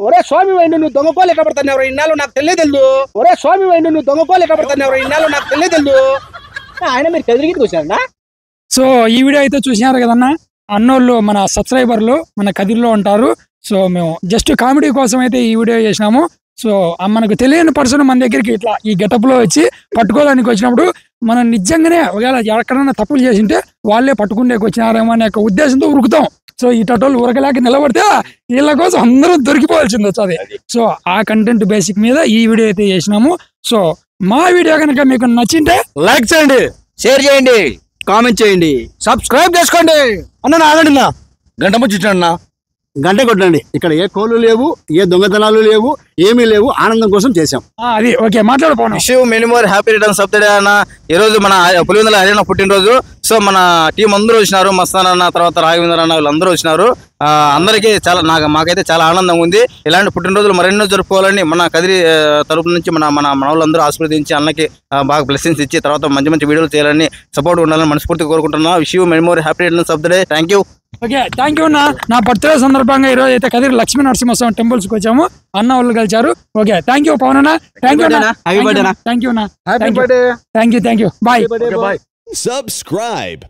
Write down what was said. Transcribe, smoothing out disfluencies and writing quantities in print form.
ఒరే స్వామి వైండు నువ్వు దొంగకోలు ఎట్లా పడతావు ఇన్నాళ్ళు నాకు తెలియదు. ఒరే స్వామి వైండు నువ్వు దొంగకోలు ఎట్లా పడతావు ఇన్నాళ్ళు నాకు తెలియదు. ఆయన మీరు కదిరిగిరికి వచ్చారన్నా. సో ఈ వీడియో అయితే చూసినారు కదన్నా, అన్నోళ్ళు మన సబ్స్క్రైబర్లు మన కదిరిలో ఉంటారు. సో మేము జస్ట్ కామెడీ కోసం అయితే ఈ వీడియో చేసినాము. సో మనకు తెలియని పర్సన్ మన దగ్గరికి ఇట్లా ఈ గెటప్ లో వచ్చి పట్టుకోవడానికి వచ్చినప్పుడు మనం నిజంగానే ఒకవేళ ఎక్కడన్నా తప్పులు చేసింటే వాళ్ళే పట్టుకుండేకి వచ్చినారేమో అనే ఉద్దేశంతో ఉరుకుతాం. సో ఈ టటోళ్ళు ఉరకలేక నిలబడితే వీళ్ళ కోసం అందరూ దొరికిపోవాల్సింది వచ్చేది. సో ఆ కంటెంట్ బేసిక్ మీద ఈ వీడియో అయితే చేసినాము. సో మా వీడియో కనుక మీకు నచ్చింటే లైక్ చేయండి, షేర్ చేయండి, కామెంట్ చేయండి, సబ్స్క్రైబ్ చేసుకోండి. అన్న ఆగండి, గంట ముచ్చించండి, గంట కొట్టండి. ఇక్కడ ఏ కోళ్ళు లేవు, ఏ దొంగతనాలు లేవు, ఏమీ లేవు. ఆనందం కోసం చేసాం. అది ఓకే మాట్లాడుకోండి. Wish many more happy returns of the day అన్న. ఈ రోజు మన పులివెందుల హరియాణ పుట్టినరోజు. సో మన టీం అందరూ వచ్చినారు, మస్తాన్ అన్న, తర్వాత రాఘవేంద్ర అన్న, వీళ్ళందరూ వచ్చినారు. అందరికీ చాలా మాకైతే చాలా ఆనందంగా ఉంది. ఇలాంటి పుట్టినరోజులు మరెన్నో జరుపుకోవాలని మన కదిరి తరపు నుంచి మన వాళ్ళందరూ ఆశీర్వదించి అన్నకి బాగా బ్లెస్సింగ్స్ ఇచ్చి తర్వాత మంచి మంచి వీడియోలు చేయాలని సపోర్ట్ ఉండాలని మనస్ఫూర్తిగా కోరుకుంటున్నా. Wish many more happy returns of the day. Thank you. Okay thank you అన్న. నా బర్త్డే సందర్భంగా ఈరోజు అయితే కదిరి లక్ష్మీ నరసింహస్వామి టెంపుల్స్ కి వచ్చాము. అన్న వాళ్ళు కలిచారు. ఓకే థ్యాంక్ యూ పవన్ అన్న. థ్యాంక్ యూ అన్న. థ్యాంక్ యూ అన్న. Thank you. బాయ్. Subscribe.